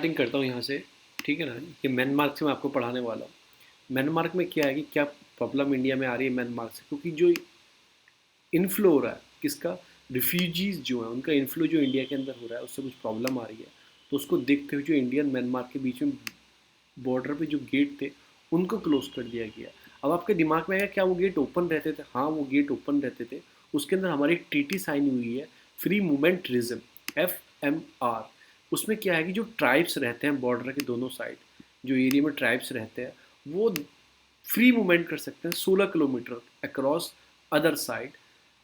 Starting करता हूँ यहाँ से। ठीक है ना। ये म्यांमार से मैं आपको पढ़ाने वाला हूँ। म्यांमार में क्या है कि क्या प्रॉब्लम इंडिया में आ रही है म्यांमार से, क्योंकि जो इनफ्लो हो रहा है किसका, रिफ्यूजीज़ जो है उनका इनफ्लो जो इंडिया के अंदर हो रहा है उससे कुछ प्रॉब्लम आ रही है। तो उसको देखते हुए जो इंडियन म्यांमार के बीच में बॉर्डर पे जो गेट थे उनको क्लोज कर दिया गया। अब आपके दिमाग में आएगा क्या वो गेट ओपन रहते थे? हाँ, वो गेट ओपन रहते थे। उसके अंदर हमारी ट्रीटी साइन हुई है, फ्री मूवमेंट रिज्म, FMR। उसमें क्या है कि जो ट्राइब्स रहते हैं बॉर्डर के दोनों साइड, जो एरिया में ट्राइब्स रहते हैं वो फ्री मूवमेंट कर सकते हैं 16 किलोमीटर अक्रॉस अदर साइड,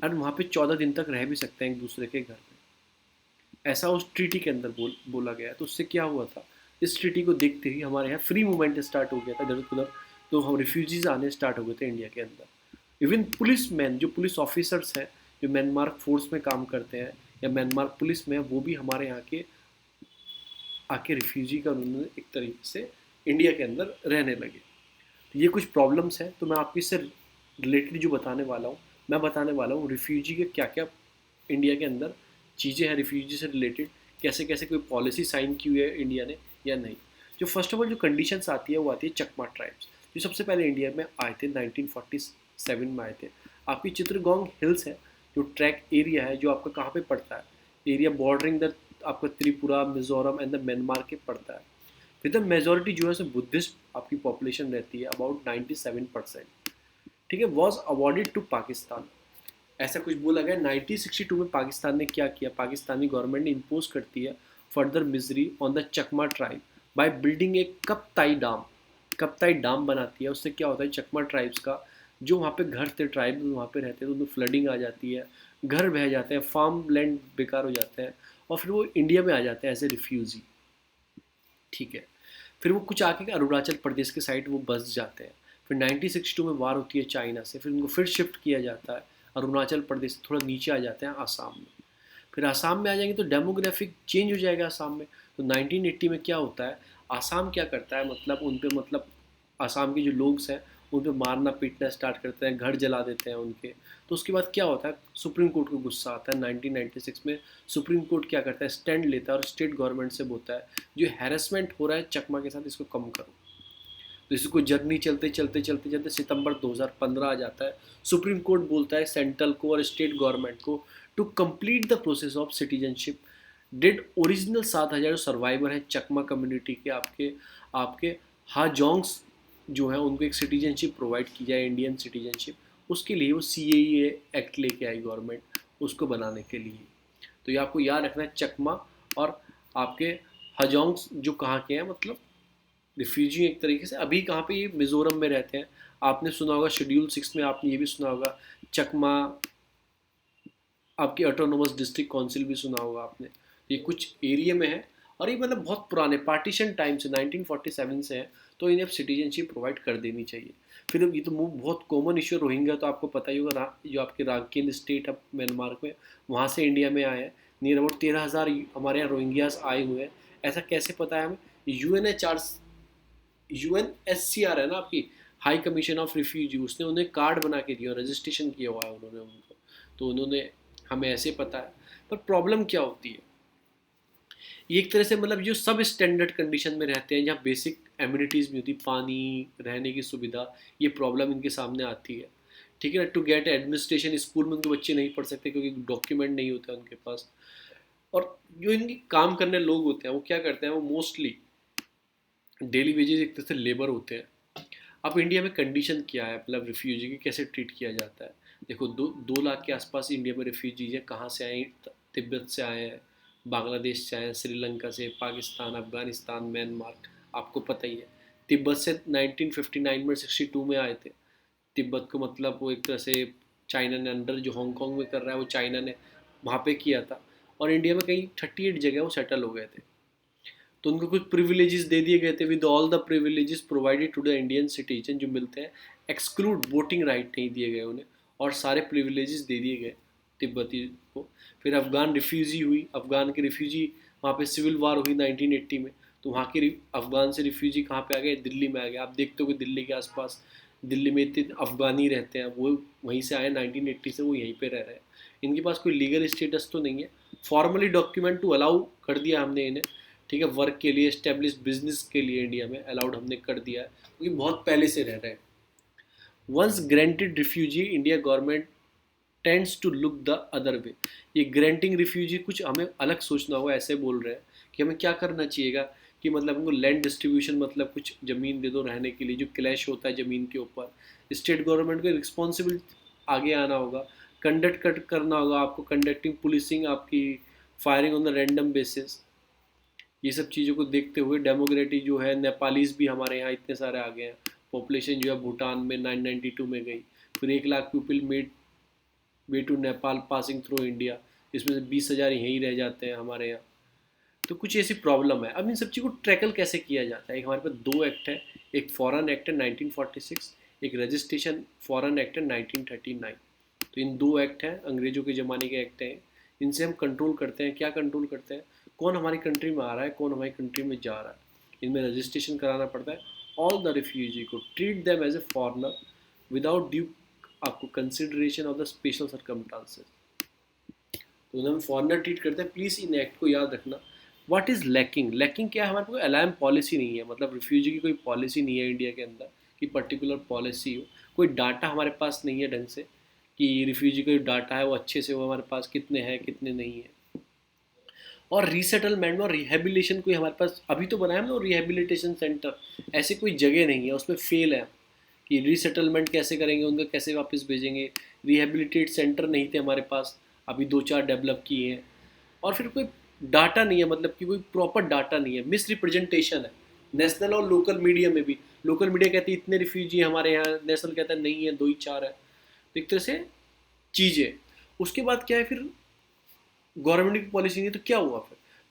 और वहाँ पे 14 दिन तक रह भी सकते हैं एक दूसरे के घर में। ऐसा उस ट्रीटी के अंदर बोला गया है। तो उससे क्या हुआ था, इस ट्रीटी को देखते ही हमारे यहाँ फ्री मूवमेंट स्टार्ट हो गया था इधर उधर। तो हम रिफ्यूजीज आने स्टार्ट हो गए थे इंडिया के अंदर। इवन पुलिस मैन, जो पुलिस ऑफिसर्स हैं जो म्यांमार फोर्स में काम करते हैं या म्यांमार पुलिस में, वो भी हमारे यहाँ के आके रिफ्यूजी का उन्होंने एक तरीके से इंडिया के अंदर रहने लगे। तो ये कुछ प्रॉब्लम्स हैं, तो मैं आपको इससे रिलेटेड जो बताने वाला हूँ, मैं बताने वाला हूँ रिफ्यूजी के क्या क्या इंडिया के अंदर चीज़ें हैं रिफ्यूजी से रिलेटेड, कैसे कैसे कोई पॉलिसी साइन की हुई है इंडिया ने या नहीं। जो फर्स्ट ऑफ ऑल जो कंडीशंस आती है वो आती है चकमा ट्राइब्स, जो सबसे पहले इंडिया में आए थे 1947 में आए थे। आपकी चित्रगोंग हिल्स है जो ट्रैक एरिया है, जो आपका कहाँ पे पड़ता है, एरिया बॉर्डरिंग द आपका Tripura, Mizoram and the Myanmar के पड़ता है। फिर द मेजोरिटी जो है सो बुद्धिस्ट आपकी पॉपुलेशन रहती है, अबाउट 97%। ठीक है, वॉज अवॉर्डेड टू पाकिस्तान। ऐसा कुछ बोला गया 1962 में। पाकिस्तान ने क्या किया, पाकिस्तानी गवर्नमेंट ने इम्पोज करती है further misery on the Chakma tribe by building A Kaptai dam. Kaptai dam बनाती है। उससे क्या होता है, चकमा ट्राइब्स का जो वहाँ पे घर थे, ट्राइब वहाँ पे रहते हैं, तो उनको फ्लडिंग आ जाती है, घर बह जाते हैं, फार्म लैंड बेकार हो जाते हैं, और फिर वो इंडिया में आ जाते हैं एज ए रिफ्यूजी। ठीक है। फिर वो कुछ आके अरुणाचल प्रदेश के साइड वो बस जाते हैं। फिर 1962 में वार होती है चाइना से, फिर उनको फिर शिफ्ट किया जाता है अरुणाचल प्रदेश से थोड़ा नीचे आ जाते हैं आसाम में। फिर आसाम में आ जाएंगे तो डेमोग्राफिक चेंज हो जाएगा आसाम में। तो 1980 में क्या होता है, आसाम क्या करता है, मतलब उन पे मतलब आसाम के जो लोग हैं उन पे मारना पीटना स्टार्ट करते हैं, घर जला देते हैं उनके। तो उसके बाद क्या होता है, सुप्रीम कोर्ट को गुस्सा आता है 1996 में। सुप्रीम कोर्ट क्या करता है, स्टैंड लेता है और स्टेट गवर्नमेंट से बोलता है जो हैरेसमेंट हो रहा है चकमा के साथ इसको कम करो। तो इसको जर्नी चलते चलते चलते चलते सितंबर 2015 आ जाता है। सुप्रीम कोर्ट बोलता है सेंट्रल को और स्टेट गवर्नमेंट को to complete the process of citizenship. Dead original 7,000 जो सर्वाइवर हैं चकमा कम्युनिटी के, आपके आपके हाजोंग्स जो है, उनको एक सिटीजनशिप प्रोवाइड की जाए, इंडियन सिटीजनशिप। उसके लिए वो CAA एक्ट लेके आई गवर्नमेंट उसको बनाने के लिए। तो ये आपको याद रखना है, चकमा और आपके हजोंग्स जो कहाँ के हैं, मतलब रिफ्यूजी एक तरीके से। अभी कहाँ पे ये मिजोरम में रहते हैं। आपने सुना होगा शेड्यूल 6 में, आपने ये भी सुना होगा चकमा आपकी ऑटोनोमस डिस्ट्रिक्ट काउंसिल भी सुना होगा आपने। ये कुछ एरिया में है, और ये मतलब बहुत पुराने पार्टीशन टाइम से 1947 से है। तो इन्हें अब सिटीजनशिप प्रोवाइड कर देनी चाहिए। फिर ये तो बहुत कॉमन इशू रोहिंग्या, तो आपको पता ही होगा जो आपके राखीन स्टेट है म्यांमार में, वहाँ से इंडिया में आए हैं। नियर अबाउट 13,000 हमारे यहाँ रोहिंग्यास आए हुए हैं। ऐसा कैसे पता है हमें, UNHCR है ना आपकी, हाई कमीशन ऑफ रिफ्यूजी, उसने उन्हें कार्ड बना के दिया, रजिस्ट्रेशन किया हुआ है उन्होंने उनको। तो उन्होंने हमें ऐसे पता है। पर प्रॉब्लम क्या होती है, ये एक तरह से मतलब जो सब स्टैंडर्ड कंडीशन में रहते हैं, जहाँ बेसिक एम्यूनिटीज़ भी होती, पानी, रहने की सुविधा, ये प्रॉब्लम इनके सामने आती है। ठीक है ना। टू गेट एडमिनिस्ट्रेशन, स्कूल में उनके बच्चे नहीं पढ़ सकते क्योंकि डॉक्यूमेंट नहीं होता उनके पास। और जो इनके काम करने लोग होते हैं वो क्या करते हैं, वो मोस्टली डेली वेजेस एक तरह से लेबर होते हैं। अब इंडिया में कंडीशन क्या है, मतलब रिफ्यूजी की कैसे ट्रीट किया जाता है। देखो, 2 लाख के आसपास इंडिया में रिफ्यूजीज हैं। कहाँ से आए, तिब्बत से आए हैं, बांग्लादेश से आए हैं, श्रीलंका से, पाकिस्तान, अफगानिस्तान, म्यांमार, आपको पता ही है। तिब्बत से 1959 में 62 में आए थे। तिब्बत को मतलब वो एक तरह से चाइना ने अंडर जो हांगकांग में कर रहा है वो चाइना ने वहाँ पे किया था। और इंडिया में कहीं 38 जगह वो सेटल हो गए थे। तो उनको कुछ प्रिविलेजेस दे दिए गए थे, with all the privileges provided to the Indian citizen जो मिलते हैं। एक्सक्लूड वोटिंग राइट नहीं दिए गए उन्हें, और सारे प्रिविलेजेस दे दिए गए तिब्बती को। फिर अफगान रिफ्यूजी हुई, अफगान के रिफ्यूजी, वहाँ पे सिविल वार हुई 1980 में। तो वहाँ के अफगान से रिफ्यूजी कहाँ पे आ गए, दिल्ली में आ गए। आप देखते हो कि दिल्ली के आसपास, दिल्ली में इतने अफगानी रहते हैं, वो वहीं से आए 1980 से, वो यहीं पे रह रहे हैं। इनके पास कोई लीगल स्टेटस तो नहीं है, फॉर्मली डॉक्यूमेंट टू अलाउ कर दिया हमने इन्हें। ठीक है, वर्क के लिए, एस्टेब्लिश बिजनेस के लिए इंडिया में अलाउड हमने कर दिया है, क्योंकि बहुत पहले से रह रहे हैं। Once granted refugee, India government tends to look the other way. ये ग्रांटिंग रिफ्यूजी कुछ हमें अलग सोचना होगा, ऐसे बोल रहे हैं कि हमें क्या करना चाहिएगा कि मतलब उनको लैंड डिस्ट्रीब्यूशन, मतलब कुछ ज़मीन दे दो रहने के लिए, जो क्लैश होता है ज़मीन के ऊपर। स्टेट गवर्नमेंट को रिस्पॉन्सिबिलिटी आगे आना होगा, कंडक्ट करना होगा आपको, कंडक्टिंग पुलिसिंग, आपकी firing on the random basis. ये सब चीज़ों को देखते हुए डेमोक्रेटिक जो है, नेपालीज भी हमारे यहाँ इतने सारे आ गए हैं, पॉपुलेशन जो है भूटान में 992 में गई, फिर 1 lakh people made way to Nepal passing through India, इसमें से 20,000 यहीं रह जाते हैं हमारे यहाँ। तो कुछ ऐसी प्रॉब्लम है। अब इन सब चीज़ को ट्रैकल कैसे किया जाता है? एक हमारे पास 2 एक्ट है, एक फॉरेन एक्ट है 1946, एक रजिस्ट्रेशन फॉरेन एक्ट है 1939। तो इन 2 एक्ट हैं, अंग्रेजों के ज़माने के एक्ट हैं। इनसे हम कंट्रोल करते हैं, क्या कंट्रोल करते हैं? कौन हमारी कंट्री में आ रहा है, कौन हमारी कंट्री में जा रहा है। इनमें रजिस्ट्रेशन कराना पड़ता है। ऑल द रिफ्यूजी को treat them as a foreigner without due आपको consideration of the special circumstances. तो उन्हें हम फॉरनर ट्रीट करते हैं। प्लीज़ इन एक्ट को याद रखना। What is lacking? लैकिंग क्या है? हमारे पास अलायम पॉलिसी नहीं है, मतलब रिफ्यूजी की कोई पॉलिसी नहीं है इंडिया के अंदर कि पर्टिकुलर पॉलिसी हो। कोई डाटा हमारे पास नहीं है ढंग से कि रिफ्यूजी का जो डाटा है वो अच्छे से हो हमारे पास, कितने हैं कितने नहीं है। और रीसेटलमेंट और रिहेबिलिटेशन कोई हमारे पास अभी तो बनाया ना रिहेबिलिटेशन सेंटर, ऐसे कोई जगह नहीं है, उसमें फेल है कि रीसेटलमेंट कैसे करेंगे, उनको कैसे वापस भेजेंगे। रिहेबिलिटेट सेंटर नहीं थे हमारे पास, अभी 2-4 डेवलप किए हैं। और फिर कोई डाटा नहीं है, मतलब कि कोई प्रॉपर डाटा नहीं है, मिस रिप्रेजेंटेशन है नेशनल और लोकल मीडिया में भी। लोकल मीडिया कहती है इतने रिफ्यूजी हमारे यहाँ, नेशनल कहता है नहीं है, 2 ही 4 है। तो एक तरह से चीज़ें। उसके बाद क्या है, फिर गवर्नमेंट की पॉलिसी नहीं है तो क्या हुआ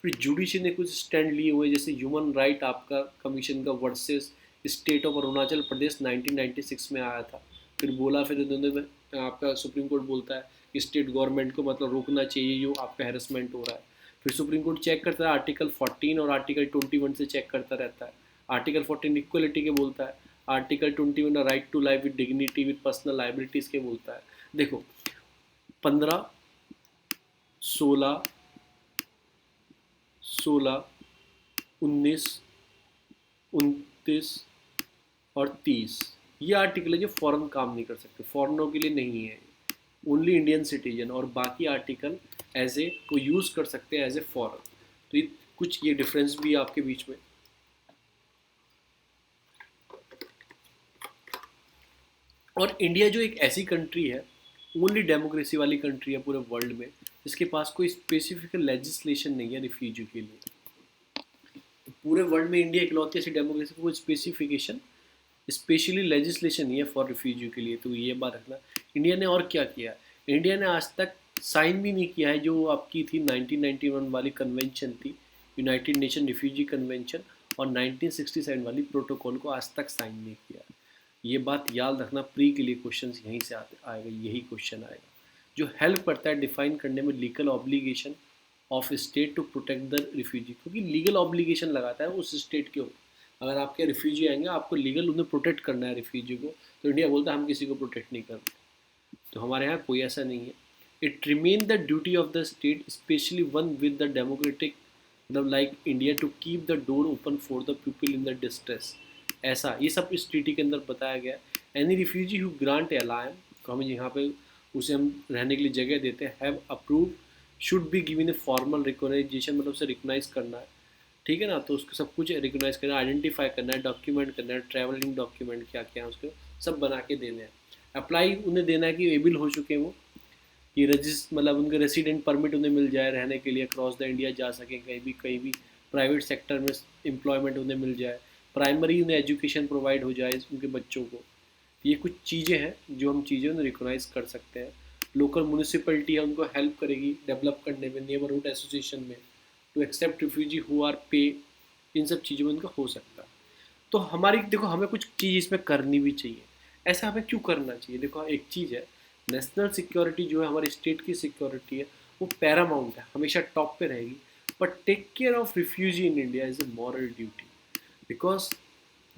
फिर जुडिशरी ने कुछ स्टैंड लिए हुए, जैसे ह्यूमन राइट आपका कमीशन का versus state of Arunachal Pradesh 1996 में आया था। फिर बोला, फिर उन्होंने आपका सुप्रीम कोर्ट बोलता है कि स्टेट गवर्नमेंट को मतलब रोकना चाहिए जो आपका हैरेसमेंट हो रहा है। फिर सुप्रीम कोर्ट चेक करता है आर्टिकल 14 और आर्टिकल 21 से चेक करता रहता है। आर्टिकल 14 इक्वलिटी के बोलता है, article 21 right to life with dignity with personal liabilities के बोलता है। देखो 15, 16, 19, 29 और 30 ये आर्टिकल है जो फॉरेन काम नहीं कर सकते, फॉरेनरों के लिए नहीं है, ओनली इंडियन सिटीजन। और बाकी आर्टिकल एज ए को यूज़ कर सकते हैं एज ए फॉरेन। तो ये कुछ ये डिफरेंस भी है आपके बीच में। और इंडिया जो एक ऐसी कंट्री है, ओनली डेमोक्रेसी वाली कंट्री है पूरे वर्ल्ड में, जिसके पास कोई स्पेसिफिक लेजिस्लेशन नहीं है रिफ्यूजी के लिए। पूरे वर्ल्ड में इंडिया इकलौती ऐसी डेमोक्रेसी कोई स्पेसिफिकेशन, स्पेशली लेजिस्लेशन नहीं है फॉर रिफ्यूजी के लिए। तो ये बात रखना। इंडिया ने और क्या किया? इंडिया ने आज तक साइन भी नहीं किया है जो आपकी थी 1991 वाली कन्वेंशन थी, यूनाइटेड नेशन रिफ्यूजी कन्वेंशन, और 1967 वाली प्रोटोकॉल को आज तक साइन नहीं किया। ये बात याद रखना, प्री के लिए क्वेश्चन यहीं से आएगा, यही क्वेश्चन आएगा जो हेल्प करता है डिफाइन करने में legal obligation of state to protect the refugee. क्योंकि लीगल ऑब्लिगेशन लगाता है उस स्टेट के ऊपर, अगर आपके रिफ्यूजी आएंगे आपको लीगल उन्हें प्रोटेक्ट करना है रिफ्यूजी को, तो इंडिया बोलता है हम किसी को प्रोटेक्ट नहीं करते। तो हमारे यहाँ कोई ऐसा नहीं है। It remain the duty of the state specially one with the democratic, मतलब like India, to keep the door open for the people in the distress. ऐसा ये सब इस ट्रीटी के अंदर बताया गया। Any refugee who grant asylum, तो हमें यहाँ पे उसे हम रहने के लिए जगह देते हैं, have approve should be given a formal recognition, मतलब उसे रिकोगनाइज करना है, ठीक है ना। तो उसको सब कुछ रिकोगनाइज करना है, आइडेंटिफाई करना है, डॉक्यूमेंट करना है, ट्रैवलिंग डॉक्यूमेंट क्या क्या है उसको सब बना के देने हैं। अप्लाई उन्हें देना है कि एबल हो चुके हैं वो, कि मतलब उनके रेसिडेंट परमिट उन्हें मिल जाए रहने के लिए, क्रॉस द इंडिया जा सकें कहीं भी प्राइवेट सेक्टर में एम्प्लॉयमेंट उन्हें मिल जाए, प्राइमरी उन्हें एजुकेशन प्रोवाइड हो जाए उनके बच्चों को। ये कुछ चीज़ें हैं जो हम चीज़ें उन्हें रिकोगनाइज कर सकते हैं। लोकल म्यूनिसिपलिटी है उनको हेल्प करेगी डेवलप करने में, नेबरहुड एसोसिएशन में, to accept refugee who are पे, इन सब चीज़ों में उनका हो सकता है। तो हमारी देखो हमें कुछ चीज़ इसमें करनी भी चाहिए। ऐसा हमें क्यों करना चाहिए? देखो एक चीज़ है, नेशनल सिक्योरिटी जो है हमारी स्टेट की सिक्योरिटी है वो पैरामाउंट है, हमेशा टॉप पे रहेगी। But take care of refugee in India is a moral duty, because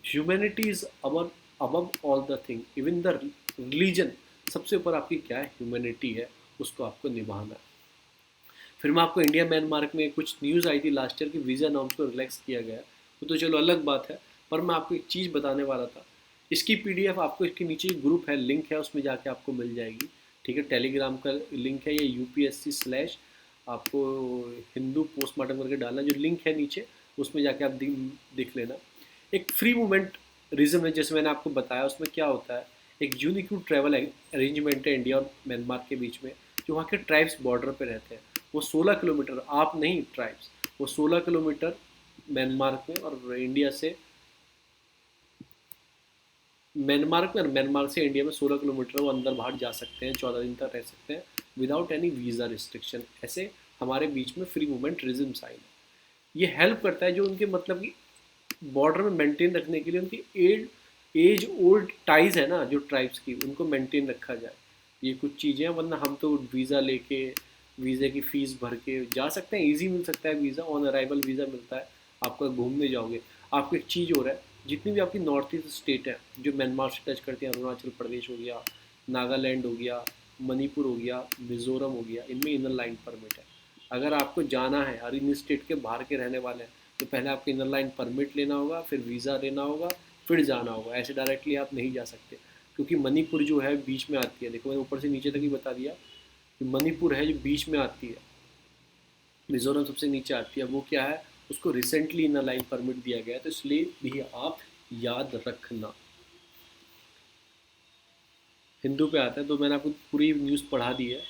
humanity is above all the thing, even the religion. सबसे ऊपर आपकी क्या है? ह्यूमैनिटी है, उसको आपको निभाना है। फिर मैं आपको इंडिया म्यांमार में कुछ न्यूज़ आई थी लास्ट ईयर की वीज़ा नॉर्म्स को रिलैक्स किया गया, वो तो चलो अलग बात है। पर मैं आपको एक चीज़ बताने वाला था, इसकी पीडीएफ आपको इसके नीचे ग्रुप है, लिंक है, उसमें जाके आपको मिल जाएगी। ठीक है, टेलीग्राम का लिंक है, या यूपीएससी/ आपको हिंदू पोस्टमार्टम करके डालना, जो लिंक है नीचे उसमें जाके आप देख लेना। एक फ्री मूवमेंट रीजन है, जैसे मैंने आपको बताया, उसमें क्या होता है, एक यूनिक्यू ट्रैवल अरेंजमेंट है इंडिया और म्यांमार के बीच में, जो वहाँ के ट्राइब्स बॉर्डर पे रहते हैं। वो 16 किलोमीटर, आप नहीं ट्राइब्स, वो 16 किलोमीटर म्यांमार में और इंडिया से, म्यांमार में और म्यांमार से इंडिया में 16 किलोमीटर वो अंदर बाहर जा सकते हैं, 14 दिन तक रह सकते हैं विदाउट एनी वीज़ा रिस्ट्रिक्शन। ऐसे हमारे बीच में फ्री मूवमेंट रिज्म साइन है। ये हेल्प करता है जो उनके मतलब कि बॉर्डर में मेंटेन रखने के लिए उनकी एज ओल्ड टाइज है ना, जो ट्राइब्स की, उनको मेंटेन रखा जाए। ये कुछ चीज़ें हैं, वरना हम तो वीज़ा लेके, वीज़े की फ़ीस भर के जा सकते हैं, इजी मिल सकता है वीज़ा, ऑन अराइवल वीज़ा मिलता है, आपका घूमने जाओगे। आपको एक चीज़ हो रहा है, जितनी भी आपकी नॉर्थ ईस्ट स्टेट है जो म्यांमार से टच करती हैं, अरुणाचल प्रदेश हो गया, नागालैंड हो गया, मणिपुर हो गया, मिज़ोरम हो गया, इनमें इनर लाइन परमिट है। अगर आपको जाना है, हर इन स्टेट के बाहर के रहने वाले हैं, तो पहले आपको इनर लाइन परमिट लेना होगा, फिर वीज़ा लेना होगा, फिर जाना होगा। ऐसे डायरेक्टली आप नहीं जा सकते, क्योंकि मणिपुर जो है बीच में आती है। देखो मैंने ऊपर से नीचे तक ही बता दिया कि मणिपुर है जो बीच में आती है, मिज़ोरम सबसे नीचे आती है। वो क्या है, उसको रिसेंटली इनर लाइन परमिट दिया गया है, तो इसलिए भी आप याद रखना। हिंदू पे आता है, तो मैंने आपको पूरी न्यूज़ पढ़ा दी है।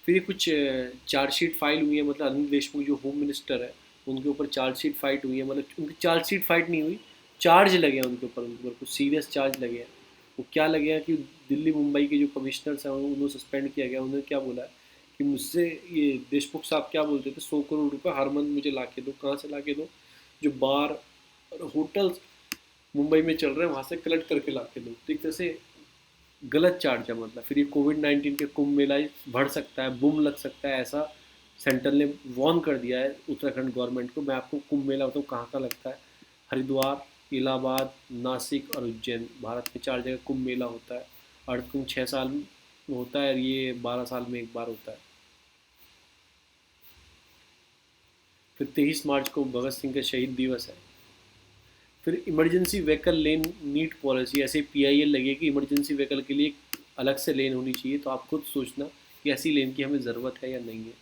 फिर ये कुछ चार्जशीट फाइल हुई है, मतलब अनिल देशमुख जो होम मिनिस्टर है, उनके ऊपर चार्जशीट फाइट हुई है, मतलब उनकी चार्जशीट फाइट नहीं हुई, चार्ज लगे हैं उनके ऊपर कुछ सीरियस चार्ज लगे हैं। वो क्या लगे हैं कि दिल्ली मुंबई के जो कमिश्नर्स हैं उनको सस्पेंड किया गया। उन्होंने क्या बोला है कि मुझसे, ये देशमुख साहब क्या बोलते थे, 100 करोड़ रुपये हर मंथ मुझे ला के दो। कहाँ से ला के दो, जो बार और होटल्स मुंबई में चल रहे हैं वहाँ से कलेक्ट करके ला के दो। तो एक तरह से गलत चार्ज है, मतलब फिर ये कोविड-19 के कुंभ मेला बढ़ सकता है, बूम लग सकता है, ऐसा सेंटर ने वार्न कर दिया है उत्तराखंड गवर्नमेंट को। मैं आपको कुंभ मेला बताऊँ कहाँ का लगता है, हरिद्वार, इलाहाबाद, नासिक और उज्जैन, भारत में 4 जगह कुंभ मेला होता है। अर्थ कुंभ 6 साल में होता है और ये 12 साल में एक बार होता है। फिर 23 मार्च को भगत सिंह का शहीद दिवस है। फिर इमरजेंसी व्हीकल लेन नीट पॉलिसी, ऐसे पीआईएल लगे कि इमरजेंसी व्हीकल के लिए अलग से लेन होनी चाहिए, तो आप खुद सोचना कि ऐसी लेन की हमें ज़रूरत है या नहीं है।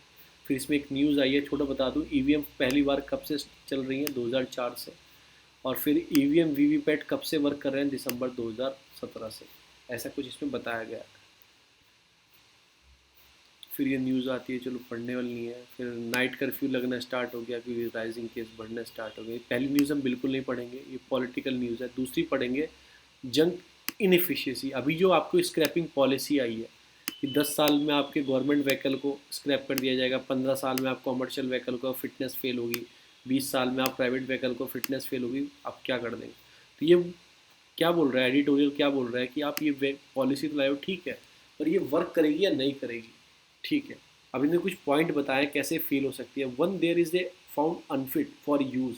फिर इसमें एक न्यूज़ आई है, छोटा बता दूँ, ईवीएम पहली बार कब से चल रही है, 2004 से। और फिर ईवीएम वीवीपैट कब से वर्क कर रहे हैं, दिसंबर 2017 से। ऐसा कुछ इसमें बताया गया है। फिर ये न्यूज़ आती है, चलो पढ़ने वाली नहीं है। फिर नाइट कर्फ्यू लगना स्टार्ट हो गया क्योंकि राइजिंग केस बढ़ना स्टार्ट हो गए। पहली न्यूज़ हम बिल्कुल नहीं पढ़ेंगे, ये पॉलिटिकल न्यूज़ है। दूसरी पढ़ेंगे जंक इनएफिशिएंसी। अभी जो आपको स्क्रैपिंग पॉलिसी आई है कि 10 साल में आपके गवर्नमेंट व्हीकल को स्क्रैप कर दिया जाएगा, 15 साल में आप कॉमर्शियल व्हीकल को फिटनेस फेल होगी, 20 साल में आप प्राइवेट व्हीकल को फिटनेस फेल होगी, आप क्या कर देंगे। तो ये क्या बोल रहा है एडिटोरियल, क्या बोल रहा है कि आप ये पॉलिसी तो लाए हो, ठीक है, पर ये वर्क करेगी या नहीं करेगी। ठीक है, अब इन्होंने कुछ पॉइंट बताए कैसे फेल हो सकती है। One, there is a found unfit for use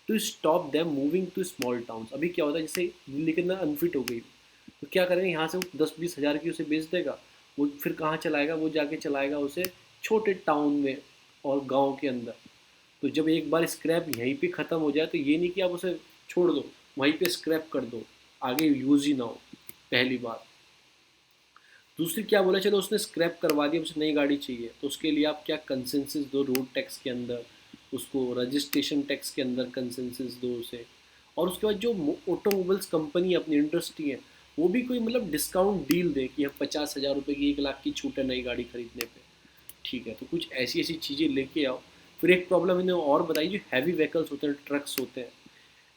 to stop them moving to small towns. अभी क्या होता है, जैसे दिल्ली के अंदर अनफिट हो गई, तो क्या करेंगे, यहाँ से वो 10-20 हज़ार की उसे बेच देगा, वो फिर कहाँ चलाएगा, वो जाके चलाएगा उसे छोटे टाउन में और गाँव के अंदर। तो जब एक बार स्क्रैप यहीं पे ख़त्म हो जाए, तो ये नहीं कि आप उसे छोड़ दो, वहीं पे स्क्रैप कर दो, आगे यूज़ ही ना हो, पहली बात। दूसरी क्या बोला, चलो उसने स्क्रैप करवा दिया, उसे नई गाड़ी चाहिए, तो उसके लिए आप क्या कंसेंसस दो, रोड टैक्स के अंदर, उसको रजिस्ट्रेशन टैक्स के अंदर कंसेंसस दो उसे। और उसके बाद जो ऑटोमोबाइल्स कंपनी अपनी इंडस्ट्री है, वो भी कोई मतलब डिस्काउंट डील दे कि हम 50,000 रुपये की, 1 लाख की छूट है नई गाड़ी खरीदने पे। ठीक है, तो कुछ ऐसी ऐसी चीज़ें लेके आओ। फिर एक प्रॉब्लम इन्हें और बताई, जो हैवी व्हीकल्स होते हैं, ट्रक्स होते हैं,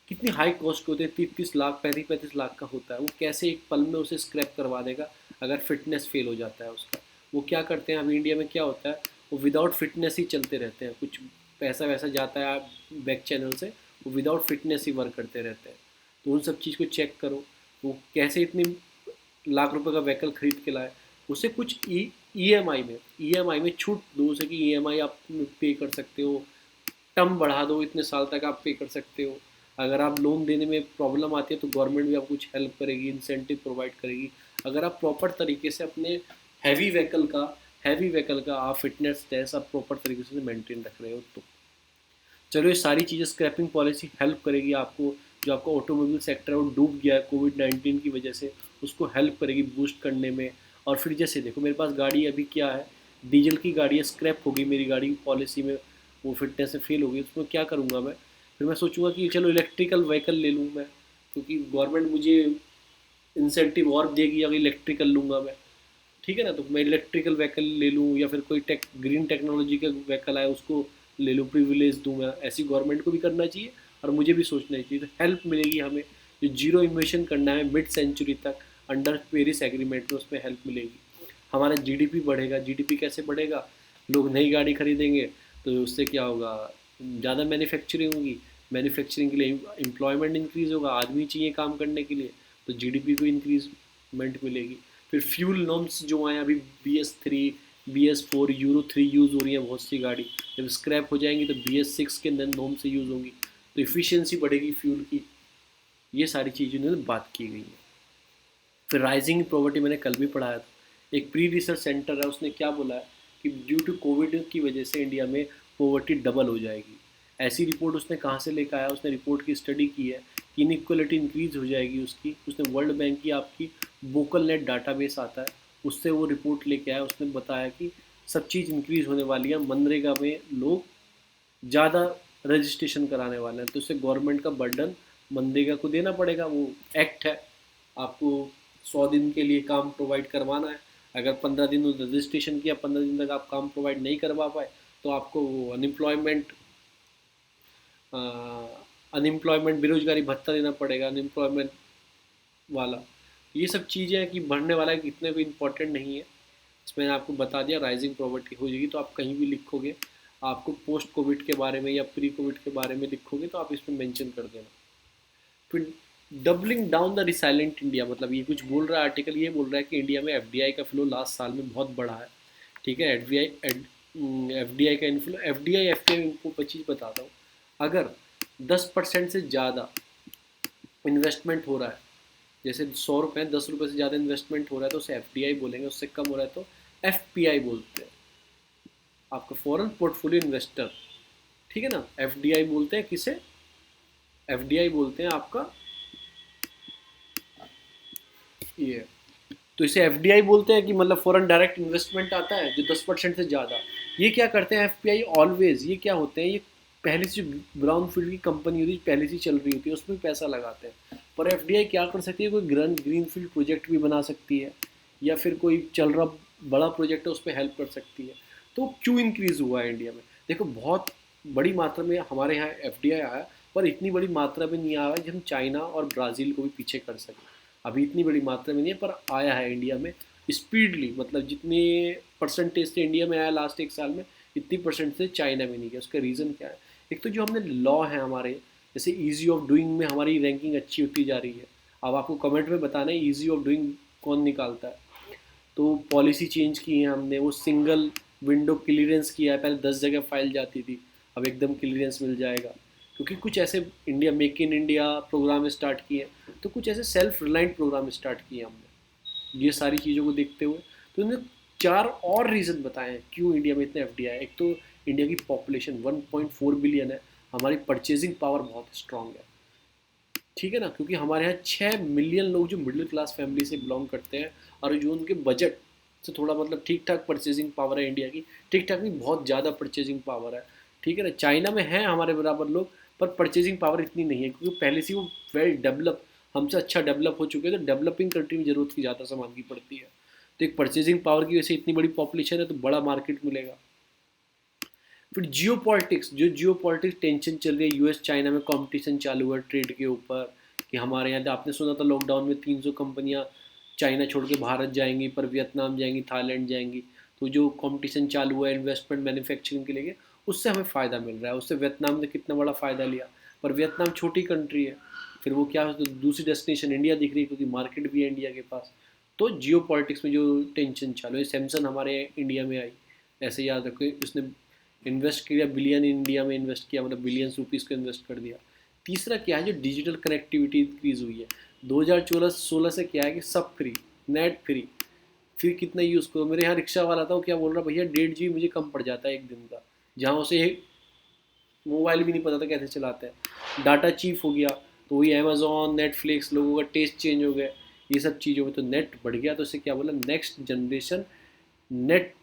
कितनी हाई कॉस्ट के होते हैं, 30-30 लाख, 35-35 लाख का होता है। वो कैसे एक पल में उसे स्क्रैप करवा देगा अगर फिटनेस फेल हो जाता है उसका। वो क्या करते हैं, अभी इंडिया में क्या होता है, वो विदाउट फिटनेस ही चलते रहते हैं, कुछ पैसा वैसा जाता है बैक चैनल से, वो विदाउट फिटनेस ही वर्क करते रहते हैं। तो उन सब चीज़ को चेक करो, वो कैसे इतनी लाख रुपए का व्हीकल खरीद के लाए। उसे कुछ ई एम आई में छूट दो उसे, कि EMI आप पे कर सकते हो, टर्म बढ़ा दो, इतने साल तक आप पे कर सकते हो। अगर आप लोन देने में प्रॉब्लम आती है तो गवर्नमेंट भी आपको कुछ हेल्प करेगी, इंसेंटिव प्रोवाइड करेगी। अगर आप प्रॉपर तरीके से अपने हैवी व्हीकल का हैवी व्हीकल का आप फिटनेस टेस्ट आप प्रॉपर तरीके से मेंटेन रख रहे हो तो चलो ये सारी चीज़ें स्क्रैपिंग पॉलिसी हेल्प करेगी आपको। जो आपका ऑटोमोबाइल सेक्टर है वो डूब गया है कोविड-19 की वजह से, उसको हेल्प करेगी बूस्ट करने में। और फिर जैसे देखो मेरे पास गाड़ी अभी क्या है, डीजल की गाड़ी है, स्क्रैप हो गई मेरी गाड़ी पॉलिसी में, वो फिटनेस से फेल हो गई, उसमें क्या करूँगा मैं? फिर मैं सोचूंगा कि चलो इलेक्ट्रिकल व्हीकल ले लूँ मैं, क्योंकि गवर्नमेंट मुझे इंसेंटिव और देगी अगर इलेक्ट्रिकल लूँगा मैं। ठीक है ना, तो मैं इलेक्ट्रिकल व्हीकल ले लूँ या फिर कोई ग्रीन टेक्नोलॉजी का व्हीकल आए उसको ले लूँ, प्रिविलेज दूँ मैं। ऐसी गवर्नमेंट को भी करना चाहिए और मुझे भी सोचना चाहिए, तो हेल्प मिलेगी हमें। जो जीरो इमिशन करना है मिड सेंचुरी तक अंडर पेरिस एग्रीमेंट में, उसमें हेल्प मिलेगी। हमारा जीडीपी बढ़ेगा। जीडीपी कैसे बढ़ेगा? लोग नई गाड़ी खरीदेंगे तो उससे क्या होगा, ज़्यादा मैन्युफैक्चरिंग होगी, मैन्युफैक्चरिंग के लिए एम्प्लॉयमेंट इंक्रीज़ होगा, आदमी चाहिए काम करने के लिए, तो जीडीपी को इंक्रीजमेंट मिलेगी। फिर फ्यूल नॉर्म्स जो आए अभी BS3 BS4 यूरो 3 यूज़ हो रही है बहुत सी गाड़ी, जब स्क्रैप हो जाएंगी तो BS6 के नॉर्म से यूज़ होंगी, तो इफ़िशियंसी बढ़ेगी फ्यूल की। ये सारी चीज़ें उन्होंने बात की गई है। फिर राइजिंग पॉवर्टी मैंने कल भी पढ़ाया था, एक प्री रिसर्च सेंटर है उसने क्या बोला है कि ड्यू टू कोविड की वजह से इंडिया में पॉवर्टी डबल हो जाएगी। ऐसी रिपोर्ट उसने कहाँ से लेकर आया? उसने रिपोर्ट की स्टडी की है कि इनइक्वलिटी इंक्रीज हो जाएगी उसकी। उसने वर्ल्ड बैंक की आपकी वोकल नेट डाटाबेस आता है, उससे वो रिपोर्ट लेके आया। उसने बताया कि सब चीज़ इंक्रीज होने वाली है, मनरेगा में लोग ज़्यादा रजिस्ट्रेशन कराने वाले हैं, तो उससे गवर्नमेंट का बर्डन मनरेगा को देना पड़ेगा। वो एक्ट है, आपको 100 दिन के लिए काम प्रोवाइड करवाना है। अगर 15 दिन रजिस्ट्रेशन किया, 15 दिन तक आप काम प्रोवाइड नहीं करवा पाए तो आपको वो अनएम्प्लॉयमेंट बेरोजगारी भत्ता देना पड़ेगा, अनएम्प्लॉयमेंट वाला। ये सब चीज़ें हैं कि बढ़ने वाला है, इतने भी इम्पोर्टेंट नहीं है। इसमें मैंने आपको बता दिया राइजिंग पॉवर्टी हो जाएगी, तो आप कहीं भी लिखोगे आपको पोस्ट कोविड के बारे में या प्री कोविड के बारे में लिखोगे तो आप इसमें मेंशन कर देना। फिर doubling down the resilient India, मतलब ये कुछ बोल रहा है आर्टिकल, ये बोल रहा है कि इंडिया में एफडीआई का फ्लो लास्ट साल में बहुत बढ़ा है। ठीक है, एफडीआई का इन्फ्लो, एफडीआई इनको चीज़ बताता हूँ। अगर 10% से ज़्यादा इन्वेस्टमेंट हो रहा है, जैसे 100 रुपये 10 रुपये से ज़्यादा इन्वेस्टमेंट हो रहा है तो उसे एफडीआई बोलेंगे, उससे कम हो रहा है तो एफपीआई बोलते हैं, आपका फॉरेन पोर्टफोलियो इन्वेस्टर। ठीक है ना, एफडीआई बोलते हैं किसे? एफडीआई बोलते हैं आपका ये, तो इसे एफडीआई बोलते हैं कि मतलब फॉरेन डायरेक्ट इन्वेस्टमेंट आता है जो 10% से ज़्यादा। ये क्या करते हैं एफपीआई ऑलवेज, ये क्या होते हैं, ये पहले से ब्राउन फील्ड की कंपनी होती है, पहले से चल रही होती है, उसमें पैसा लगाते हैं। पर एफडीआई क्या कर सकती है, कोई ग्रीन फील्ड प्रोजेक्ट भी बना सकती है, या फिर कोई चल रहा बड़ा प्रोजेक्ट है उस पर हेल्प कर सकती है। तो क्यों इंक्रीज़ हुआ है इंडिया में? देखो बहुत बड़ी मात्रा में हमारे यहाँ एफडीआई आया, पर इतनी बड़ी मात्रा में नहीं आया कि हम चाइना और ब्राज़ील को भी पीछे कर सकें। अभी इतनी बड़ी मात्रा में नहीं है, पर आया है इंडिया में स्पीडली, मतलब जितने परसेंटेज से इंडिया में आया लास्ट एक साल में, इतनी परसेंट से चाइना में नहीं गया। उसका रीज़न क्या है? एक तो जो हमने लॉ है हमारे, जैसे ईजी ऑफ डूइंग में हमारी रैंकिंग अच्छी होती जा रही है। अब आपको कमेंट में बताना है ईजी ऑफ डूइंग कौन निकालता है। तो पॉलिसी चेंज की है हमने, वो सिंगल विंडो क्लियरेंस किया है, पहले 10 जगह फाइल जाती थी, अब एकदम क्लियरेंस मिल जाएगा। क्योंकि कुछ ऐसे India make in India programme start किए हैं, तो कुछ ऐसे सेल्फ रिलायंट प्रोग्राम स्टार्ट किए हमने। ये सारी चीज़ों को देखते हुए तो इन्हें 4 और रीज़न बताए हैं क्यों इंडिया में इतने एफडीआई। एक तो इंडिया की पॉपुलेशन 1.4 बिलियन है, हमारी परचेजिंग पावर बहुत स्ट्रांग है। ठीक है ना, क्योंकि हमारे यहाँ 6 मिलियन लोग जो मिडिल क्लास फैमिली से बिलोंग करते हैं, और जो उनके बजट से थोड़ा मतलब ठीक ठाक परचेजिंग पावर है इंडिया की, ठीक ठाक नहीं बहुत ज़्यादा परचेजिंग पावर है। ठीक है ना, चाइना में है हमारे बराबर लोग, पर परचेजिंग पावर इतनी नहीं है, क्योंकि पहले से वो वेल डेवलप, हमसे अच्छा डेवलप हो चुके हैं, तो डेवलपिंग कंट्री में ज़रूरत की ज़्यादा सामान की पड़ती है। तो एक परचेजिंग पावर की वजह से इतनी बड़ी पॉपुलेशन है तो बड़ा मार्केट मिलेगा। फिर जियो पॉलिटिक्स, जो जियो पॉलिटिक्स टेंशन चल रही है, यूएस चाइना में कंपटीशन चालू है ट्रेड के ऊपर, कि हमारे यहाँ आपने सुना था लॉकडाउन में 300 कंपनियाँ चाइना छोड़ के भारत जाएंगी, पर वियतनाम जाएंगी, थाईलैंड जाएंगी। तो जो कंपटीशन चालू है इन्वेस्टमेंट मैन्युफैक्चरिंग के लिए, उससे हमें फ़ायदा मिल रहा है। उससे वियतनाम ने कितना बड़ा फ़ायदा लिया, पर वियतनाम छोटी कंट्री है, फिर वो क्या तो दूसरी डेस्टिनेशन इंडिया दिख रही है, क्योंकि मार्केट भी है इंडिया के पास। तो जियो पॉलिटिक्स में जो टेंशन चालू है, सैमसंग हमारे इंडिया में आई, ऐसे याद रखो, उसने इन्वेस्ट किया बिलियन इंडिया में इन्वेस्ट किया, मतलब बिलियंस रुपीज़ को इन्वेस्ट कर दिया। तीसरा क्या है, जो डिजिटल कनेक्टिविटी इंक्रीज़ हुई है 2014-16 से, क्या है कि सब फ्री, नेट फ्री, फिर कितना यूज़ करो। मेरे यहाँ रिक्शा वाला था, वो क्या बोल रहा, भैया 1.5 GB मुझे कम पड़ जाता है एक दिन का, जहाँ उसे मोबाइल भी नहीं पता था कैसे चलाते हैं। डाटा चीप हो गया, तो वही अमेजोन, नेटफ्लिक्स, लोगों का टेस्ट चेंज हो गया, ये सब चीज़ों में तो नेट बढ़ गया। तो इससे क्या बोला, नेक्स्ट जनरेशन नेट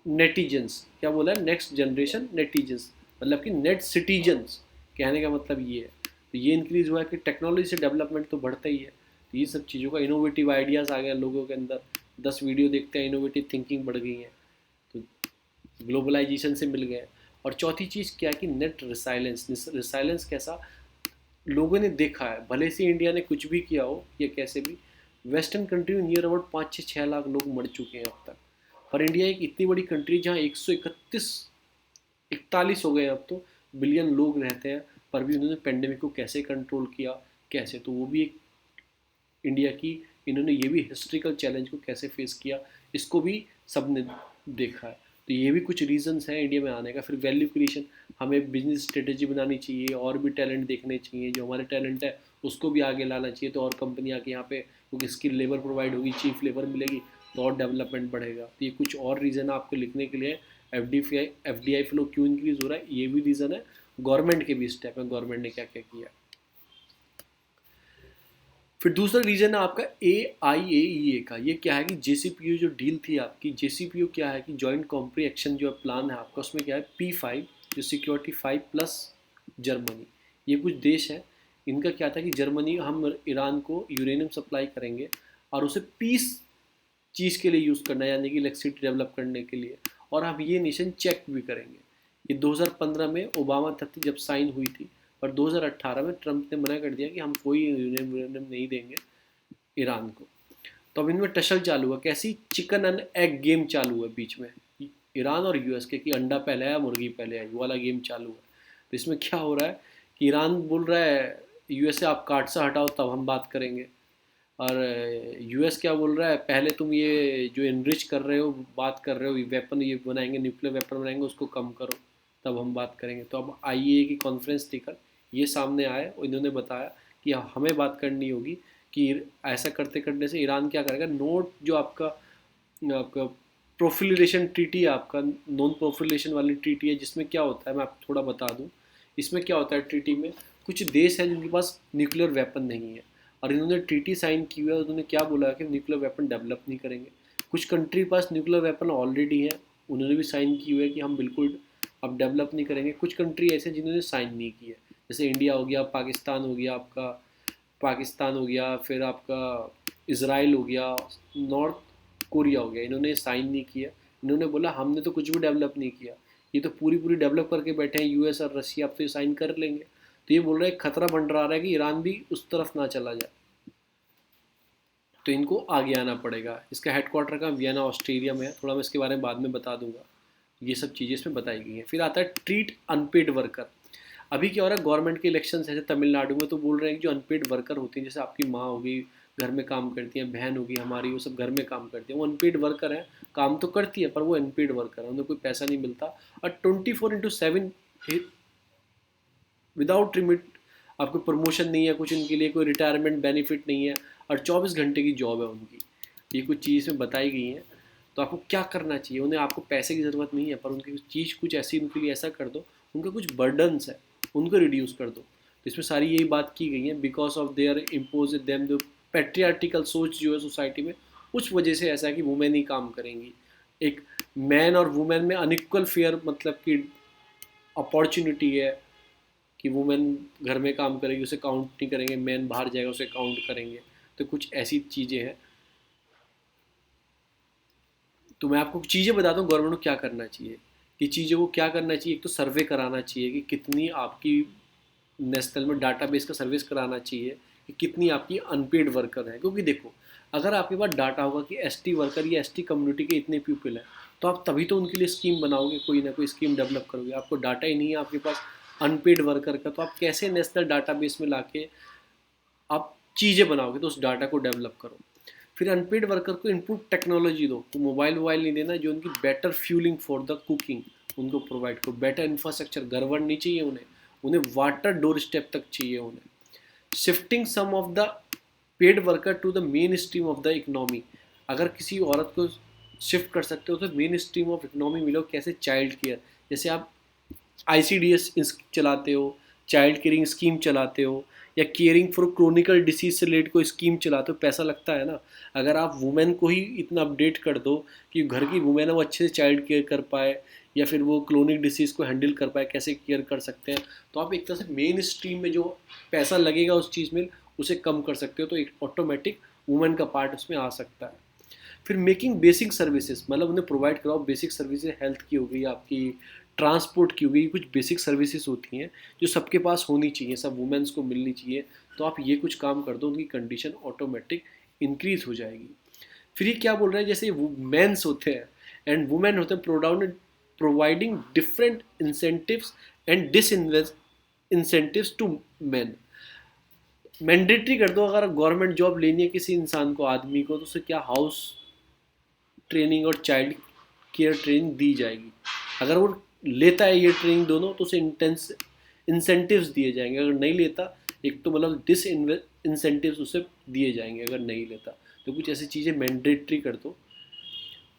नेटिजन्स, क्या बोला, नेक्स्ट जनरेशन नेटिजन्स, मतलब कि नेट सिटीजन्स, कहने का मतलब ये है। तो ये इंक्रीज़ हुआ है कि टेक्नोलॉजी से डेवलपमेंट तो बढ़ता ही है, तो ये सब चीज़ों का इनोवेटिव आइडियाज़ आ गया लोगों के अंदर, 10 वीडियो देखते हैं, इनोवेटिव थिंकिंग बढ़ गई है, तो ग्लोबलाइजेशन से मिल गए। और चौथी चीज़ क्या है कि नेट रिसाइलेंस। रिसाइलेंस कैसा, लोगों ने देखा है, भले से इंडिया ने कुछ भी किया हो या कैसे भी, वेस्टर्न कंट्री में नियर अबाउट 5 से 6 लाख लोग मर चुके हैं अब तक। पर इंडिया एक इतनी बड़ी कंट्री जहाँ 141 हो गए अब तो बिलियन लोग रहते हैं, पर भी उन्होंने पेंडेमिक को कैसे कंट्रोल किया, कैसे, तो वो भी एक इंडिया की, इन्होंने ये भी हिस्ट्रिकल चैलेंज को कैसे फेस किया, इसको भी सब ने देखा है। तो ये भी कुछ रीजंस हैं इंडिया में आने का। फिर वैल्यू क्रिएशन, हमें बिजनेस स्ट्रेटेजी बनानी चाहिए, और भी टैलेंट देखने चाहिए, जो हमारे टैलेंट है उसको भी आगे लाना चाहिए, तो और कंपनी आके यहाँ पे, क्योंकि स्किल लेबर प्रोवाइड होगी, चीफ लेबर मिलेगी, तो और डेवलपमेंट बढ़ेगा। तो ये कुछ और रीज़न है आपको लिखने के लिए। एफ डी आई फ्लो क्यों इंक्रीज़ हो रहा है, ये भी रीज़न है। गवर्नमेंट के भी स्टेप है, गवर्नमेंट ने क्या क्या किया। फिर दूसरा रीजन है आपका AIAEA का। ये क्या है कि JCPO जो डील थी आपकी, JCPO क्या है कि जॉइंट कॉम्प्री एक्शन जो प्लान है आपका, उसमें क्या है P5, जो सिक्योरिटी 5 प्लस जर्मनी, ये कुछ देश हैं। इनका क्या था कि जर्मनी, हम ईरान को यूरेनियम सप्लाई करेंगे और उसे पीस चीज़ के लिए यूज़ करना है, यानी कि इलेक्ट्रिसिटी डेवलप करने के लिए, और हम ये नेशन चेक भी करेंगे। ये 2015 में ओबामा तक जब साइन हुई थी, पर 2018 में ट्रंप ने मना कर दिया कि हम कोई यूरेनियम नहीं देंगे ईरान को। तो अब इनमें टसल चालू हुआ, कैसी चिकन एंड एग गेम चालू हुआ बीच में, ईरान और यूएस के, कि अंडा पहले आया मुर्गी पहले आई, वो वाला गेम चालू है। तो इसमें क्या हो रहा है कि ईरान बोल रहा है यूएस से, आप कार्ड से हटाओ तब हम बात करेंगे, और यूएस क्या बोल रहा है, पहले तुम ये जो इनरिच कर रहे हो, बात कर रहे हो, ये वेपन ये बनाएंगे, न्यूक्लियर वेपन बनाएंगे, उसको कम करो तब हम बात करेंगे। तो अब IAEA की कॉन्फ्रेंस थी, ये सामने आया और इन्होंने बताया कि हमें बात करनी होगी कि ऐसा करते करने से ईरान क्या करेगा। नोट जो आपका आपका प्रोफिलेशन ट्रीटी है, आपका नॉन प्रोफिलेशन वाली ट्रीटी है, जिसमें क्या होता है मैं आपको थोड़ा बता दूं। इसमें क्या होता है, ट्रीटी में कुछ देश हैं जिनके पास न्यूक्लियर वेपन नहीं है, और इन्होंने ट्रीटी साइन की हुई है, उन्होंने क्या बोला है कि न्यूक्लियर वेपन डेवलप नहीं करेंगे। कुछ कंट्री पास न्यूक्लियर वेपन ऑलरेडी है, उन्होंने भी साइन की हुई है कि हम बिल्कुल अब डेवलप नहीं करेंगे। कुछ कंट्री ऐसे जिन्होंने साइन नहीं की है, जैसे इंडिया हो गया, पाकिस्तान हो गया आपका, फिर आपका इसराइल हो गया, नॉर्थ कोरिया हो गया, इन्होंने साइन नहीं किया। इन्होंने बोला हमने तो कुछ भी डेवलप नहीं किया, ये तो पूरी पूरी डेवलप करके बैठे हैं यूएस और रशिया, अब तो ये साइन कर लेंगे। तो ये बोल रहे हैं खतरा मंडरा रहा है कि ईरान भी उस तरफ ना चला जाए, तो इनको आगे आना पड़ेगा। इसका हेडक्वार्टर का वियना ऑस्ट्रेलिया में है, थोड़ा मैं इसके बारे में बाद में बता दूंगा। ये सब चीज़ें इसमें बताई गई हैं। फिर आता है ट्रीट अनपेड वर्कर। अभी क्या हो रहा है, गवर्नमेंट के इलेक्शन जैसे तमिलनाडु में, तो बोल रहे हैं कि जो अनपेड वर्कर होती हैं, जैसे आपकी माँ होगी घर में काम करती हैं, बहन होगी हमारी, वो सब घर में काम करती हैं, वो अनपेड वर्कर हैं, काम तो करती है पर वो अनपेड वर्कर है, उन्हें कोई पैसा नहीं मिलता। और 24/7 विदाउट लिमिट, आपको प्रमोशन नहीं है, कुछ उनके लिए कोई रिटायरमेंट बेनिफिट नहीं है, और 24 घंटे की जॉब है उनकी। ये कुछ चीज़ें बताई गई हैं। तो आपको क्या करना चाहिए, उन्हें आपको पैसे की ज़रूरत नहीं है, पर उनकी चीज़ कुछ ऐसी उनके लिए ऐसा कर दो, उनका कुछ बर्डन्स है उनको रिड्यूस कर दो। तो इसमें सारी यही बात की गई है, because of their impose them जो पेट्रियार्टिकल सोच जो है सोसाइटी में, उस वजह से ऐसा है कि वुमेन ही काम करेंगी। एक मैन और वुमेन में अनइक्वल फेयर, मतलब कि अपॉर्चुनिटी है कि वुमेन घर में काम करेगी, उसे काउंट नहीं करेंगे, मैन बाहर जाएगा उसे काउंट करेंगे। तो कुछ ऐसी चीज़ें हैं। तो मैं आपको चीज़ें बताता हूँ गवर्नमेंट को क्या करना चाहिए, कि चीज़ों को क्या करना चाहिए। एक तो सर्वे कराना चाहिए कि कितनी आपकी नेशनल में डाटाबेस का सर्विस कराना चाहिए कि कितनी आपकी अनपेड वर्कर है। क्योंकि देखो, अगर आपके पास डाटा होगा कि एसटी वर्कर या एसटी कम्युनिटी के इतने पीपल हैं, तो आप तभी तो उनके लिए स्कीम बनाओगे, कोई ना कोई स्कीम डेवलप करोगे। आपको डाटा ही नहीं है आपके पास अनपेड वर्कर का, तो आप कैसे नेशनल डाटाबेस में लाके आप चीज़ें बनाओगे, तो उस डाटा को डेवलप करो। फिर अनपेड वर्कर को इनपुट टेक्नोलॉजी दो, तो मोबाइल नहीं देना, जो उनकी better fuelling for the cooking उनको प्रोवाइड करो। बेटर इंफ्रास्ट्रक्चर, गड़बड़ नहीं चाहिए उन्हें, उन्हें वाटर डोर स्टेप तक चाहिए उन्हें। Shifting some of the paid worker to the mainstream of the economy, अगर किसी औरत को शिफ्ट कर सकते हो तो मेन स्ट्रीम ऑफ इकोनॉमी मिलो, कैसे चाइल्ड केयर, जैसे आप ICDS चलाते हो, चाइल्ड केयरिंग स्कीम चलाते हो, या केयरिंग फॉर क्रोनिकल डिसीज से रिलेटेड कोई स्कीम चलाते हो, पैसा लगता है ना। अगर आप वुमेन को ही इतना अपडेट कर दो कि घर की वुमेन है वो अच्छे से चाइल्ड केयर कर पाए, या फिर वो क्रोनिक डिसीज़ को हैंडल कर पाए, कैसे केयर कर सकते हैं, तो आप एक तरह से मेन स्ट्रीम में जो पैसा लगेगा उस चीज़ में उसे कम कर सकते हो, तो एक ऑटोमेटिक वुमेन का पार्ट उसमें आ सकता है। फिर मेकिंग बेसिक सर्विसेज, मतलब उन्हें प्रोवाइड कराओ बेसिक सर्विसेज, हेल्थ की हो गई आपकी, ट्रांसपोर्ट की हो गई, कुछ बेसिक सर्विसेज होती हैं जो सबके पास होनी चाहिए, सब वुमेन्स को मिलनी चाहिए। तो आप ये कुछ काम कर दो, उनकी कंडीशन ऑटोमेटिक इंक्रीज हो जाएगी। फिर ये क्या बोल रहे हैं, जैसे मेंस होते हैं एंड वुमेन होते हैं, providing different incentives and disincentives to men. Mandatory कर दो, अगर गवर्नमेंट जॉब लेनी है किसी इंसान को, आदमी को, तो उसे क्या हाउस ट्रेनिंग और चाइल्ड केयर ट्रेनिंग दी जाएगी। अगर वो लेता है ये ट्रेनिंग दोनों तो उसे इंसेंटिव्स दिए जाएंगे, अगर नहीं लेता एक तो मतलब डिस इंसेंटिव्स उसे दिए जाएंगे अगर नहीं लेता। तो कुछ ऐसी चीज़ें मैंडेटरी कर दो।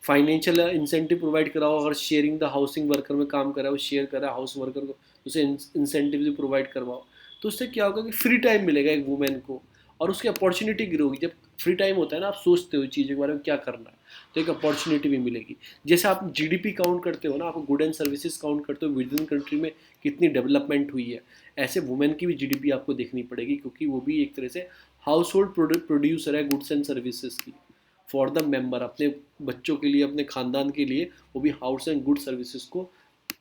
फाइनेंशियल इंसेंटिव प्रोवाइड कराओ, अगर शेयरिंग द हाउसिंग वर्कर में काम कर रहा है, वो शेयर कर रहा है हाउस वर्कर को, उसे इंसेंटिव भी प्रोवाइड करवाओ। तो उससे क्या होगा कि फ्री टाइम मिलेगा एक वुमेन को, और उसकी अपॉर्चुनिटी ग्रो होगी। जब फ्री टाइम होता है ना, आप सोचते हो चीज़ों के बारे में क्या करना है, तो एक अपॉर्चुनिटी भी मिलेगी। जैसे आप GDP काउंट करते हो ना, आप गुड एंड सर्विसेज काउंट करते हो विद इन कंट्री में कितनी डेवलपमेंट हुई है, ऐसे वुमेन की भी GDP आपको देखनी पड़ेगी, क्योंकि वो भी एक तरह से हाउस होल्ड प्रोड्यूसर है गुड्स एंड सर्विसेज की, फॉर द मेंबर, अपने बच्चों के लिए, अपने खानदान के लिए वो भी हाउस एंड गुड सर्विसेज को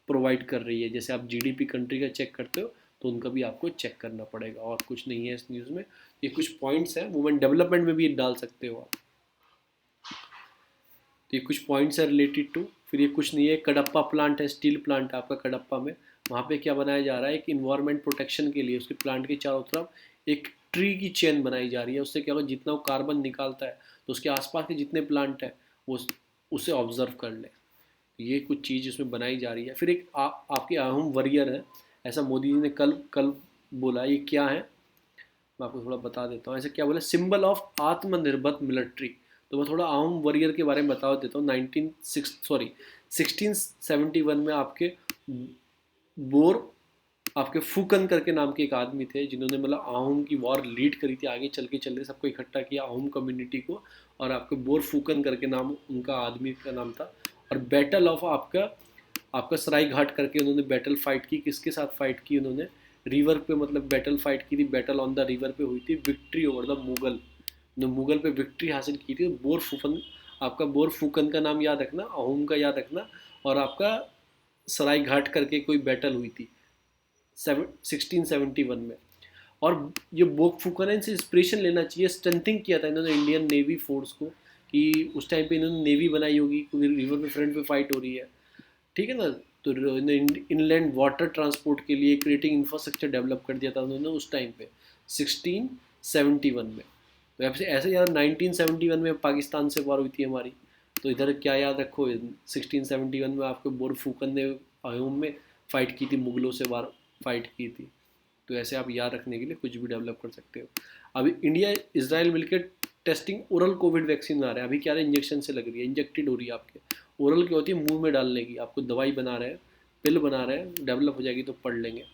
प्रोवाइड कर रही है। जैसे आप GDP कंट्री का चेक करते हो तो उनका भी आपको चेक करना पड़ेगा, और कुछ नहीं है इस न्यूज़ में। ये कुछ पॉइंट्स हैं, वुमेन डेवलपमेंट में भी डाल सकते हो आप। तो ये कुछ पॉइंट्स है रिलेटेड टू। फिर ये कुछ नहीं है, कडप्पा प्लांट है, स्टील प्लांट है आपका कडप्पा में। वहाँ पे क्या बनाया जा रहा है, एक इन्वायरमेंट प्रोटेक्शन के लिए उसके प्लांट के चारों तरफ एक ट्री की चेन बनाई जा रही है। उससे क्या होगा, जितना वो कार्बन निकालता है तो उसके आसपास के जितने प्लांट हैं वो उसे ऑब्जर्व कर ले। ये कुछ चीज़ इसमें बनाई जा रही है। फिर एक आपके अहम वॉरियर है, ऐसा मोदी जी ने कल कल बोला। ये क्या है मैं आपको थोड़ा बता देता हूँ। ऐसे क्या बोला, सिंबल ऑफ आत्मनिर्भर मिलिट्री। तो मैं थोड़ा अहम वॉरियर के बारे में बता देता हूँ। 1671 में आपके बोर आपके फूकन करके नाम के एक आदमी थे, जिन्होंने मतलब आहूम की वॉर लीड करी थी, आगे चल के सबको इकट्ठा किया आहूम कम्युनिटी को। और आपके बोर फूकन करके नाम उनका आदमी का नाम था। और बैटल ऑफ आपका आपका सराय घाट करके उन्होंने बैटल फाइट की। किसके साथ फाइट की उन्होंने, रिवर पे, मतलब बैटल फाइट की थी, बैटल ऑन द रिवर पे हुई थी, विक्ट्री ओवर द मुगल, ने मुगल पे विक्ट्री हासिल की थी। बोर फूकन, आपका बोर फूकन का नाम याद रखना, आहूम का याद रखना, और आपका सराय घाट करके कोई बैटल हुई थी 1671 में। और ये बोक फूकन है, इनसे इंस्पिरेशन लेना चाहिए। स्ट्रेंथिंग किया था इन्होंने इंडियन नेवी फोर्स को, कि उस टाइम पे इन्होंने नेवी बनाई होगी क्योंकि रिवर पे फ्रंट पे फाइट हो रही है, ठीक है ना। तो इनलैंड वाटर ट्रांसपोर्ट के लिए क्रिएटिंग इंफ्रास्ट्रक्चर डेवलप कर दिया था उन्होंने उस टाइम पे 1671 में। तो ऐसे ऐसे यार 1971 में पाकिस्तान से वार हुई थी हमारी, तो इधर क्या याद रखो, 1671 में आपके बोर फूकन ने अयोम में फ़ाइट की थी, मुगलों से वार फाइट की थी। तो ऐसे आप याद रखने के लिए कुछ भी डेवलप कर सकते हो। अभी इंडिया इजराइल मिलकर टेस्टिंग ओरल कोविड वैक्सीन बना रहे हैं। अभी क्या है, इंजेक्शन से लग रही है, इंजेक्टेड हो रही है आपके। ओरल क्या होती है, मुंह में डालने की, आपको दवाई बना रहे हैं, पिल बना रहे हैं, डेवलप हो जाएगी तो पढ़ लेंगे।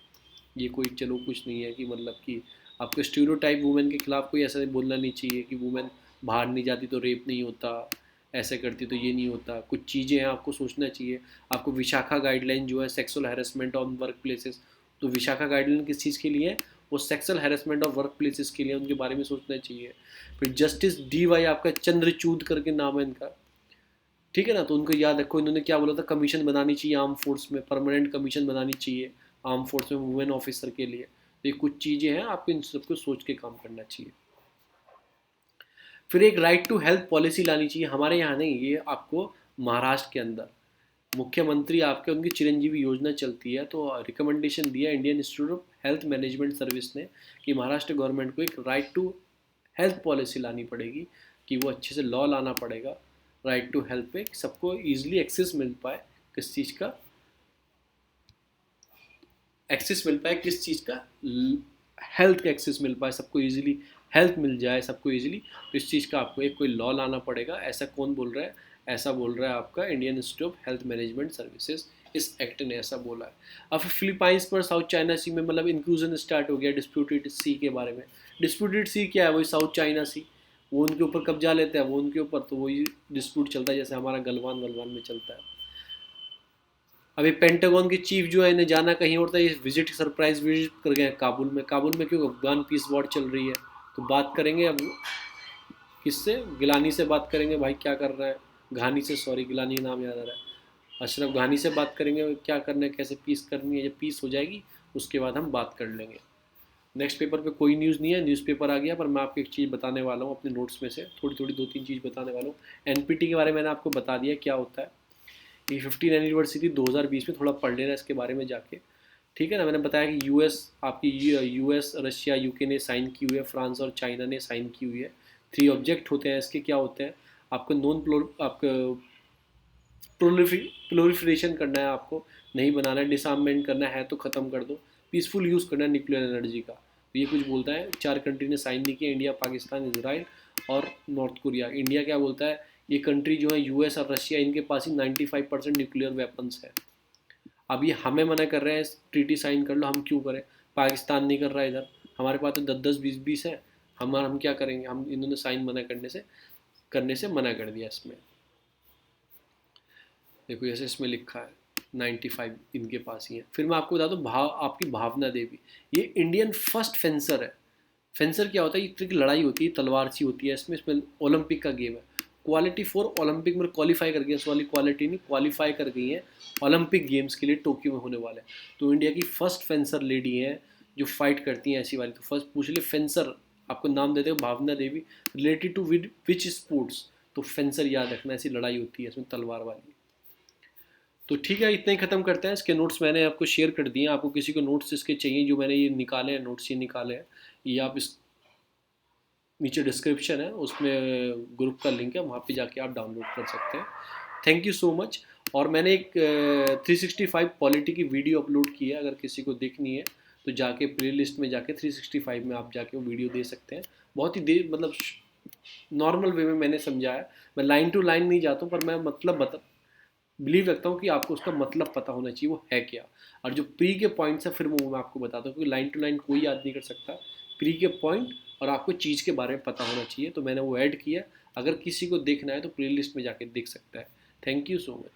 ये कोई चलो कुछ नहीं है कि मतलब कि आपको स्टीरियोटाइप वुमेन के खिलाफ कोई ऐसा बोलना नहीं चाहिए कि वुमेन बाहर नहीं जाती तो रेप नहीं होता, ऐसे करती तो ये नहीं होता। कुछ चीज़ें हैं आपको सोचना चाहिए। आपको विशाखा गाइडलाइन जो है sexual harassment on work places, तो विशाखा गाइडलाइन किस चीज़ के लिए है, वो sexual harassment of work places के लिए, उनके बारे में सोचना चाहिए। फिर जस्टिस DY आपका चंद्रचूड करके नाम है इनका, ठीक है ना। तो उनको याद रखो, इन्होंने क्या बोला था, कमीशन बनानी चाहिए आर्म फोर्स में, परमानेंट कमीशन बनानी चाहिए आर्म फोर्स में वुमेन ऑफिसर के लिए। तो ये कुछ चीज़ें हैं, आपको इन सबको सोच के काम करना चाहिए। फिर एक राइट टू हेल्थ पॉलिसी लानी चाहिए, हमारे यहाँ नहीं, ये आपको महाराष्ट्र के अंदर मुख्यमंत्री आपके उनकी चिरंजीवी योजना चलती है, तो रिकमेंडेशन दिया Indian institute of health management service ने कि महाराष्ट्र गवर्नमेंट को एक राइट टू हेल्थ पॉलिसी लानी पड़ेगी, कि वो अच्छे से लॉ लाना पड़ेगा राइट टू हेल्थ पे, सबको ईजिली एक्सेस मिल पाए, किस चीज़ का एक्सेस मिल पाए, किस चीज़ का, हेल्थ का एक्सेस मिल पाए सबको ईजिली, हेल्थ मिल जाए सबको ईजिली। तो इस चीज़ का आपको एक कोई लॉ लाना पड़ेगा। ऐसा कौन बोल रहा है? ऐसा बोल रहा है आपका Indian institute of health management services, इस एक्ट ने ऐसा बोला है। अब फिलीपाइंस पर साउथ चाइना सी में मतलब इंक्लूजन स्टार्ट हो गया डिस्प्यूटेड सी के बारे में। डिस्प्यूटेड सी क्या है? वही साउथ चाइना सी, वो उनके ऊपर कब्जा लेते हैं, वो उनके ऊपर, तो वही डिस्प्यूट चलता है जैसे हमारा गलवान वलवान में चलता है। अभी पेंटागन के चीफ जो है, इन्हें जाना कहीं और था, ये विजिट सरप्राइज विजिट कर गए काबुल में। काबुल में क्यों? अफगान पीस वॉर चल रही है। तो बात करेंगे अब किससे? गिलानी से बात करेंगे, भाई क्या कर रहा है। घानी से, सॉरी गिलानी नाम याद आ रहा है, अशरफ घानी से बात करेंगे क्या करना है, कैसे पीस करनी है। जब पीस हो जाएगी उसके बाद हम बात कर लेंगे। नेक्स्ट पेपर पे कोई न्यूज़ नहीं है, न्यूज़पेपर आ गया, पर मैं आपको एक चीज़ बताने वाला हूँ अपने नोट्स में से, थोड़ी थोड़ी 2-3 चीज़ बताने वाला हूँ। एनपीटी के बारे में मैंने आपको बता दिया क्या होता है। ये 15 एनिवर्सरी 2020 में, थोड़ा पढ़ लेना इसके बारे में जाके, ठीक है ना। मैंने बताया कि यूएस, आपकी यूएस, रशिया, यूके ने साइन की हुई है, फ्रांस और चाइना ने साइन की हुई है। 3 ऑब्जेक्ट होते हैं इसके, क्या होते हैं? आपको आपको प्रोलिफरेशन करना है, आपको नहीं बनाना है, डिसआर्ममेंट करना है तो ख़त्म कर दो, पीसफुल यूज़ करना है न्यूक्लियर एनर्जी का। तो ये कुछ बोलता है। 4 कंट्री ने साइन नहीं किया, इंडिया, पाकिस्तान, इसराइल और नॉर्थ कोरिया। इंडिया क्या बोलता है? ये कंट्री जो है यूएस और रशिया, इनके पास ही 95% न्यूक्लियर वेपन्स है। अब ये हमें मना कर रहे हैं ट्रीटी साइन कर लो, हम क्यों करें? पाकिस्तान नहीं कर रहा है इधर, हमारे पास तो 10-10, 20-20 है। हम क्या करेंगे? हम, इन्होंने साइन मना करने से मना कर दिया इसमें। देखो जैसे इसमें लिखा है 95 इनके पास ही है। फिर मैं आपको बता दूँ, आपकी भावना देवी, ये इंडियन फर्स्ट फेंसर है। फेंसर क्या होता है? ये लड़ाई होती है, तलवार सी होती है इसमें ओलंपिक का गेम है। क्वालिटी फॉर ओलंपिक में क्वालिफाई कर गई है, सॉरी क्वालिटी नहीं, क्वालिफाई कर गई है ओलंपिक गेम्स के लिए, टोक्यो में होने वाले हैं। तो इंडिया की फर्स्ट फेंसर लेडी हैं जो फाइट करती हैं ऐसी वाली। तो फर्स्ट पूछ लिए फेंसर, आपको नाम देते हो भावना देवी, रिलेटेड टू विच स्पोर्ट्स? तो फेंसर याद रखना, ऐसी लड़ाई होती है इसमें तलवार वाली। तो ठीक है, इतना ही ख़त्म करते हैं। इसके नोट्स मैंने आपको शेयर कर दिए हैं। आपको किसी को नोट्स इसके चाहिए, जो मैंने ये निकाले हैं, नोट्स ये निकाले हैं, ये आप इस नीचे डिस्क्रिप्शन है उसमें ग्रुप का लिंक है, वहाँ पे जाके आप डाउनलोड कर सकते हैं। Thank you so much. और मैंने एक 365 पॉलिटी की वीडियो अपलोड की है, अगर किसी को देखनी है तो जाके प्लेलिस्ट में जाके 365 में आप जाके वो वीडियो दे सकते हैं। बहुत ही देर मतलब नॉर्मल वे में मैंने समझाया। मैं लाइन टू लाइन नहीं जाता हूँ, पर मैं मतलब बता बिलीव रखता हूँ कि आपको उसका मतलब पता होना चाहिए वो है क्या। और जो प्री के पॉइंट्स है फिर वो मैं आपको बताता हूँ, क्योंकि लाइन टू लाइन कोई याद नहीं कर सकता। प्री के पॉइंट और आपको चीज़ के बारे में पता होना चाहिए, तो मैंने वो ऐड किया। अगर किसी को देखना है तो प्ले लिस्ट में जाके देख सकता है। Thank you so much.